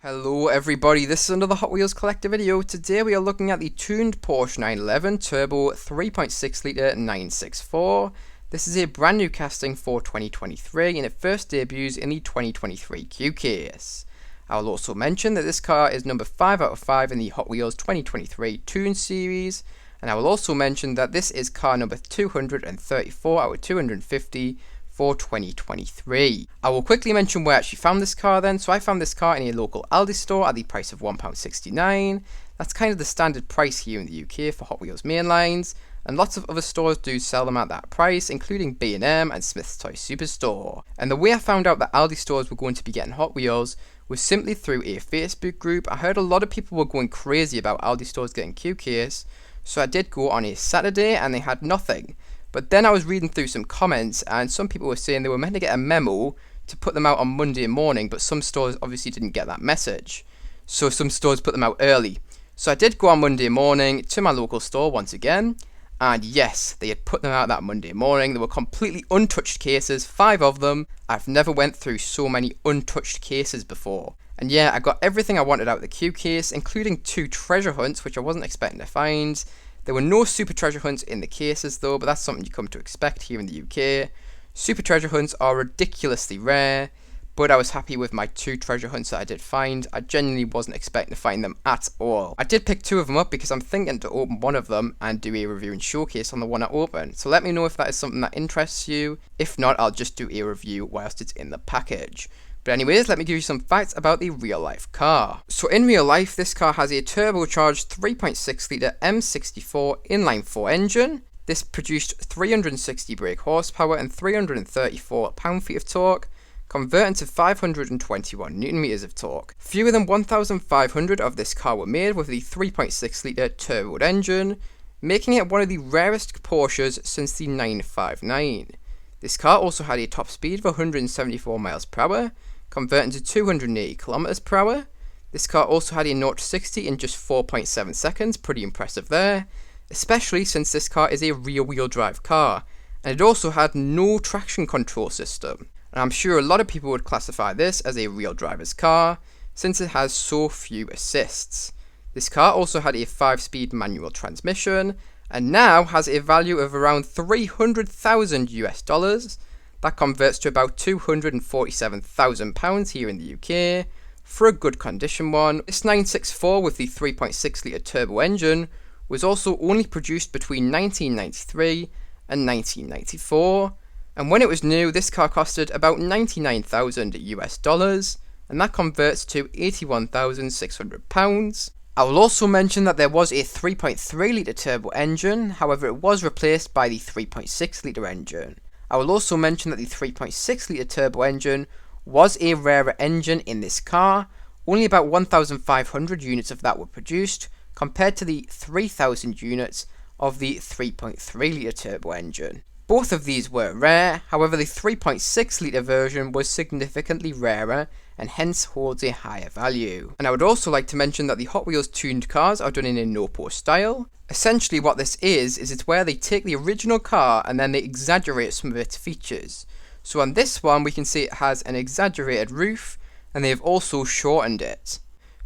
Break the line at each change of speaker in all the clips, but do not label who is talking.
Hello everybody, this is another Hot Wheels Collector video. Today we are looking at the Tooned Porsche 911 Turbo 3.6 litre 964. This is a brand new casting for 2023 and it first debuts in the 2023 Q case. I will also mention that this car is number 5 out of 5 in the Hot Wheels 2023 Toon series, and I will also mention that this is car number 234 out of 250 for 2023. I will quickly mention where I actually found this car then. So I found this car in a local Aldi store at the price of £1.69. That's kind of the standard price here in the UK for Hot Wheels mainlines, and lots of other stores do sell them at that price, including B&M and Smith's Toy Superstore. And the way I found out that Aldi stores were going to be getting Hot Wheels was simply through a Facebook group. I heard a lot of people were going crazy about Aldi stores getting Q case, so I did go on a Saturday and they had nothing. But then I was reading through some comments and some people were saying they were meant to get a memo to put them out on Monday morning, but some stores obviously didn't get that message. So some stores put them out early. So I did go on Monday morning to my local store once again, and yes, they had put them out that Monday morning. They were completely untouched cases, 5 of them. I've never went through so many untouched cases before. And yeah, I got everything I wanted out of the Q case, including 2 treasure hunts, which I wasn't expecting to find. There were no super treasure hunts in the cases though, but that's something you come to expect here in the UK. Super treasure hunts are ridiculously rare, but I was happy with my 2 treasure hunts that I did find. I genuinely wasn't expecting to find them at all. I did pick 2 of them up because I'm thinking to open one of them and do a review and showcase on the one I opened. So let me know if that is something that interests you. If not, I'll just do a review whilst it's in the package. But anyways, let me give you some facts about the real life car. So in real life, this car has a turbocharged 3.6 litre M64 inline 4 engine. This produced 360 brake horsepower and 334 pound-feet of torque, converting to 521 newton meters of torque. Fewer than 1,500 of this car were made with the 3.6 litre turboed engine, making it one of the rarest Porsches since the 959. This car also had a top speed of 174 miles per hour, converting to 280 kilometers per hour. This car also had a 0 to 60 in just 4.7 seconds, pretty impressive there, especially since this car is a rear-wheel drive car, and it also had no traction control system. And I'm sure a lot of people would classify this as a real driver's car, since it has so few assists. This car also had a 5-speed manual transmission, and now has a value of around 300,000 US dollars. That converts to about £247,000 here in the UK for a good condition one. This 964 with the 3.6 litre turbo engine was also only produced between 1993 and 1994, and when it was new, this car costed about 99,000 US dollars, and that converts to £81,600. I will also mention that there was a 3.3 litre turbo engine, however it was replaced by the 3.6 litre engine. I will also mention that the 3.6 litre turbo engine was a rarer engine in this car. Only about 1,500 units of that were produced, compared to the 3,000 units of the 3.3 litre turbo engine. Both of these were rare, however the 3.6 litre version was significantly rarer and hence holds a higher value. And I would also like to mention that the Hot Wheels tuned cars are done in a no-post style. Essentially what this is it's where they take the original car and then they exaggerate some of its features. So on this one we can see it has an exaggerated roof and they have also shortened it.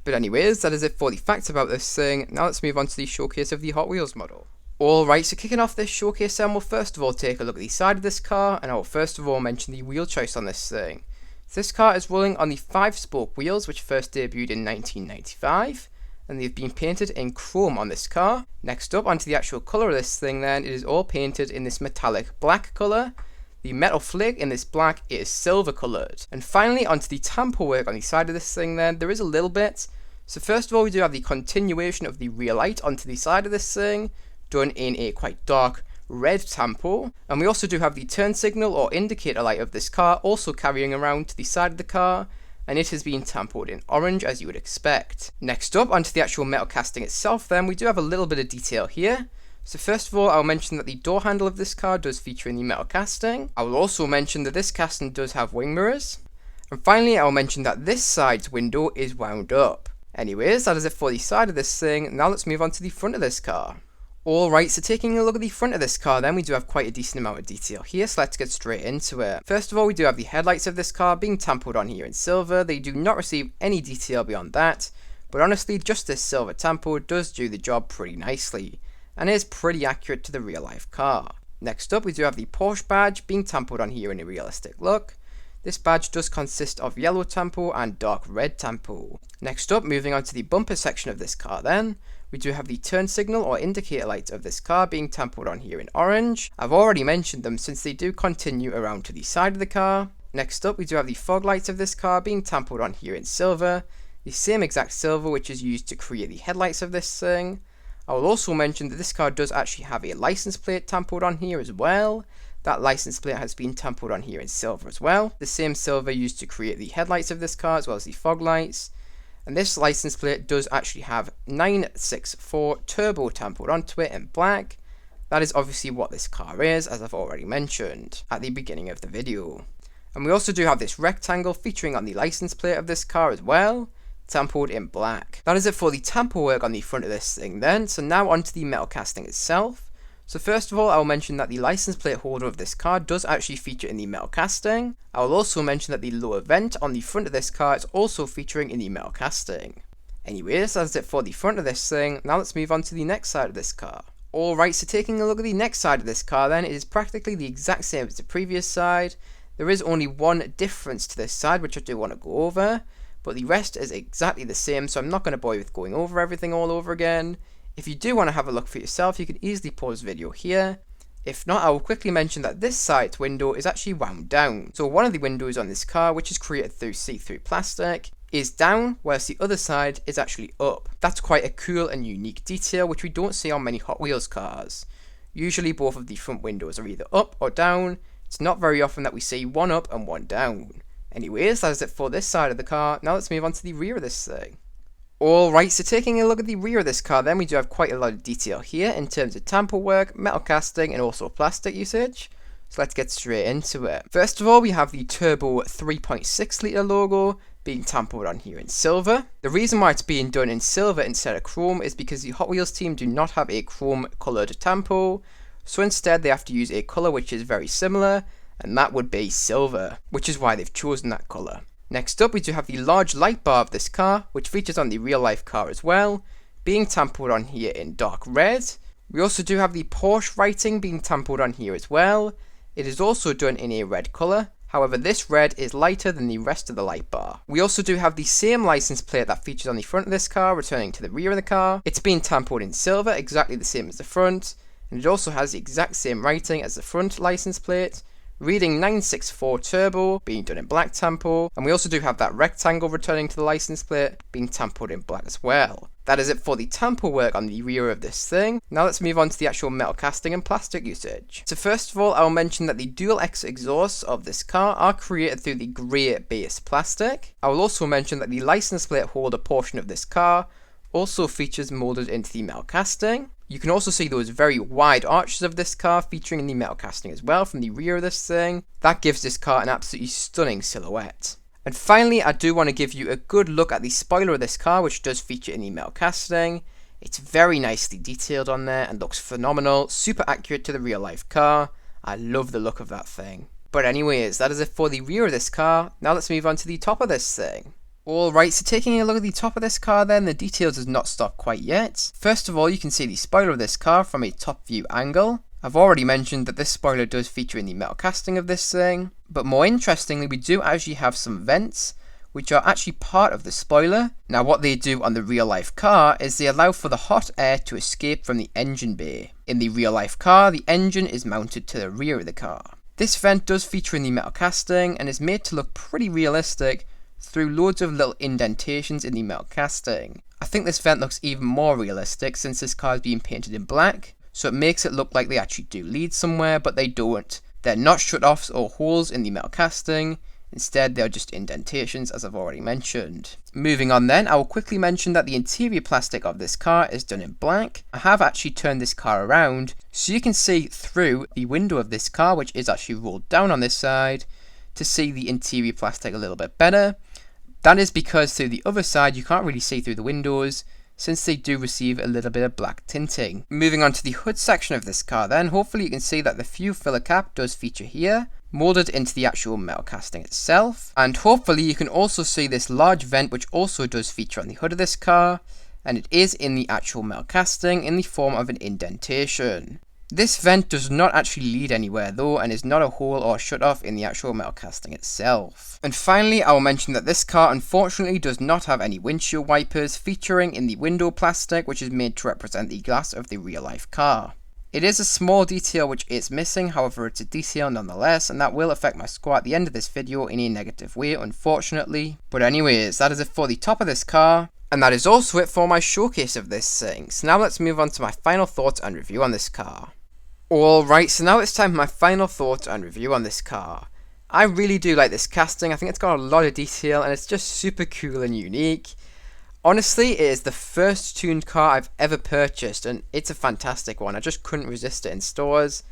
But anyways, that is it for the facts about this thing. Now let's move on to the showcase of the Hot Wheels model. Alright, so kicking off this showcase then, we'll first of all take a look at the side of this car, and I will first of all mention the wheel choice on this thing. So this car is rolling on the 5-spoke wheels which first debuted in 1995, and they've been painted in chrome on this car. Next up, onto the actual colour of this thing then, it is all painted in this metallic black colour. The metal flake in this black is silver coloured. And finally, onto the tamper work on the side of this thing then, there is a little bit. So first of all, we do have the continuation of the rear light onto the side of this thing, done in a quite dark red tampo, and we also do have the turn signal or indicator light of this car also carrying around to the side of the car, and it has been tampoed in orange as you would expect. Next up, onto the actual metal casting itself then, we do have a little bit of detail here. So first of all, I'll mention that the door handle of this car does feature in the metal casting. I will also mention that this casting does have wing mirrors, and finally I'll mention that this side's window is wound up. Anyways, that is it for the side of this thing. Now let's move on to the front of this car. Alright, so taking a look at the front of this car then, we do have quite a decent amount of detail here, so let's get straight into it. First of all, we do have the headlights of this car being tampered on here in silver. They do not receive any detail beyond that, but honestly, just this silver tampo does do the job pretty nicely, and is pretty accurate to the real life car. Next up, we do have the Porsche badge being tampered on here in a realistic look. This badge does consist of yellow tampo and dark red tampo. Next up, moving on to the bumper section of this car then, we do have the turn signal or indicator lights of this car being tampered on here in orange. I've already mentioned them since they do continue around to the side of the car. Next up, we do have the fog lights of this car being tampered on here in silver. The same exact silver which is used to create the headlights of this thing. I will also mention that this car does actually have a license plate tampered on here as well. That license plate has been tampered on here in silver as well. The same silver used to create the headlights of this car as well as the fog lights. And this license plate does actually have 964 turbo tampered onto it in black. That is obviously what this car is, as I've already mentioned at the beginning of the video. And we also do have this rectangle featuring on the license plate of this car as well, tampered in black. That is it for the tampo work on the front of this thing then, so now onto the metal casting itself. So first of all, I will mention that the license plate holder of this car does actually feature in the metal casting. I will also mention that the lower vent on the front of this car is also featuring in the metal casting. Anyways, that's it for the front of this thing. Now let's move on to the next side of this car. Alright, so taking a look at the next side of this car then, it is practically the exact same as the previous side. There is only one difference to this side which I do want to go over, but the rest is exactly the same, so I'm not going to bore you with going over everything all over again. If you do want to have a look for yourself, you can easily pause the video here. If not, I will quickly mention that this side's window is actually wound down. So one of the windows on this car, which is created through see-through plastic, is down, whilst the other side is actually up. That's quite a cool and unique detail which we don't see on many Hot Wheels cars. Usually both of the front windows are either up or down. It's not very often that we see one up and one down. Anyways, that is it for this side of the car. Now let's move on to the rear of this thing. Alright, so taking a look at the rear of this car then, we do have quite a lot of detail here in terms of tampo work, metal casting and also plastic usage. So let's get straight into it. First of all, we have the turbo 3.6 litre logo being tampered on here in silver. The reason why it's being done in silver instead of chrome is because the Hot Wheels team do not have a chrome coloured tampo, so instead they have to use a colour which is very similar, and that would be silver, which is why they've chosen that colour. Next up, we do have the large light bar of this car, which features on the real life car as well, being tampered on here in dark red. We also do have the Porsche writing being tampered on here as well. It is also done in a red colour, however this red is lighter than the rest of the light bar. We also do have the same license plate that features on the front of this car returning to the rear of the car. It's been tampered in silver, exactly the same as the front, and it also has the exact same writing as the front license plate, reading 964 turbo being done in black tampo, and we also do have that rectangle returning to the license plate being tampered in black as well. That is it for the tampo work on the rear of this thing. Now let's move on to the actual metal casting and plastic usage. So first of all, I'll mention that the dual exit exhausts of this car are created through the grey base plastic. I will also mention that the license plate holder portion of this car also features moulded into the metal casting. You can also see those very wide arches of this car featuring in the metal casting as well from the rear of this thing. That gives this car an absolutely stunning silhouette. And finally, I do want to give you a good look at the spoiler of this car, which does feature in the metal casting. It's very nicely detailed on there and looks phenomenal, super accurate to the real life car. I love the look of that thing. But anyways, that is it for the rear of this car. Now let's move on to the top of this thing. Alright, so taking a look at the top of this car then, the details does not stop quite yet. First of all, you can see the spoiler of this car from a top view angle. I've already mentioned that this spoiler does feature in the metal casting of this thing, but more interestingly, we do actually have some vents, which are actually part of the spoiler. Now what they do on the real life car is they allow for the hot air to escape from the engine bay. In the real life car, the engine is mounted to the rear of the car. This vent does feature in the metal casting and is made to look pretty realistic through loads of little indentations in the metal casting. I think this vent looks even more realistic since this car is being painted in black, so it makes it look like they actually do lead somewhere, but they don't. They're not shut-offs or holes in the metal casting, instead they're just indentations as I've already mentioned. Moving on then, I will quickly mention that the interior plastic of this car is done in black. I have actually turned this car around, so you can see through the window of this car, which is actually rolled down on this side, to see the interior plastic a little bit better. That is because through the other side you can't really see through the windows since they do receive a little bit of black tinting. Moving on to the hood section of this car then, hopefully you can see that the fuel filler cap does feature here, moulded into the actual metal casting itself, and hopefully you can also see this large vent which also does feature on the hood of this car, and it is in the actual metal casting in the form of an indentation. This vent does not actually lead anywhere though, and is not a hole or shut off in the actual metal casting itself. And finally, I will mention that this car unfortunately does not have any windshield wipers featuring in the window plastic, which is made to represent the glass of the real life car. It is a small detail which is missing, however it's a detail nonetheless, and that will affect my score at the end of this video in a negative way, unfortunately. But anyways, that is it for the top of this car, and that is also it for my showcase of this thing. So now let's move on to my final thoughts and review on this car. Alright, so now it's time for my final thoughts and review on this car. I really do like this casting. I think it's got a lot of detail and it's just super cool and unique. Honestly, it is the first tuned car I've ever purchased, and it's a fantastic one. I just couldn't resist it in stores.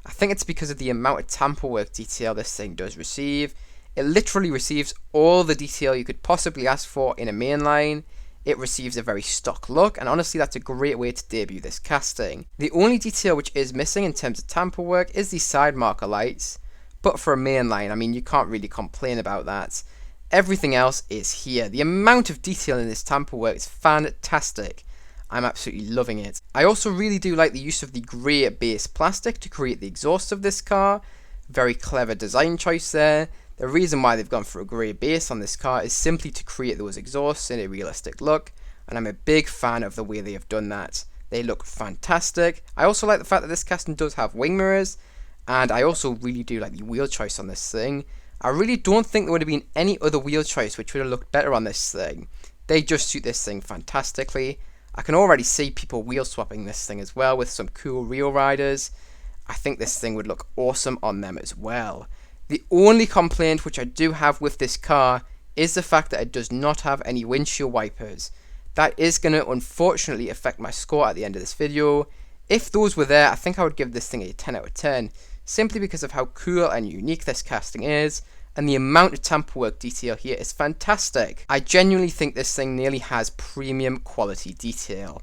I think it's because of the amount of tamper work detail this thing does receive. It literally receives all the detail you could possibly ask for in a mainline. It receives a very stock look, and honestly that's a great way to debut this casting. The only detail which is missing in terms of tamper work is the side marker lights, but for a mainline, I mean, you can't really complain about that. Everything else is here. The amount of detail in this tamper work is fantastic. I'm absolutely loving it. I also really do like the use of the grey base plastic to create the exhaust of this car. Very clever design choice there. The reason why they've gone for a grey base on this car is simply to create those exhausts in a realistic look, and I'm a big fan of the way they have done that. They look fantastic. I also like the fact that this casting does have wing mirrors, and I also really do like the wheel choice on this thing. I really don't think there would have been any other wheel choice which would have looked better on this thing. They just suit this thing fantastically. I can already see people wheel swapping this thing as well with some cool real riders. I think this thing would look awesome on them as well. The only complaint which I do have with this car is the fact that it does not have any windshield wipers. That is going to unfortunately affect my score at the end of this video. If those were there, I think I would give this thing a 10 out of 10, simply because of how cool and unique this casting is, and the amount of tamper work detail here is fantastic. I genuinely think this thing nearly has premium quality detail.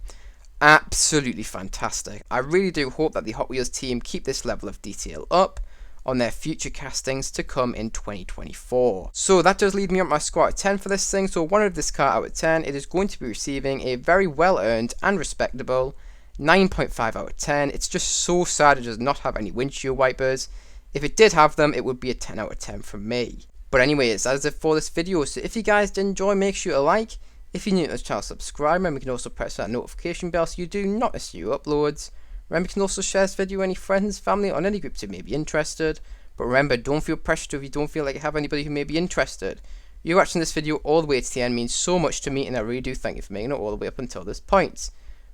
Absolutely fantastic. I really do hope that the Hot Wheels team keep this level of detail up on their future castings to come in 2024. So that does lead me up my score at 10 for this thing. So 1 of this car out of 10, it is going to be receiving a very well earned and respectable 9.5 out of 10. It's just so sad it does not have any windshield wipers. If it did have them, it would be a 10 out of 10 from me. But anyways, that is it for this video. So if you guys did enjoy, make sure to like. If you're new to the channel, subscribe, and you can also press that notification bell so you do not miss new uploads. Remember, you can also share this video with any friends, family, or any groups who may be interested. But remember, don't feel pressured if you don't feel like you have anybody who may be interested. You watching this video all the way to the end means so much to me, and I really do thank you for making it all the way up until this point.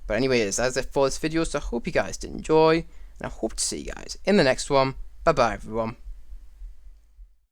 But anyways, that's it for this video, so I hope you guys did enjoy, and I hope to see you guys in the next one. Bye bye everyone.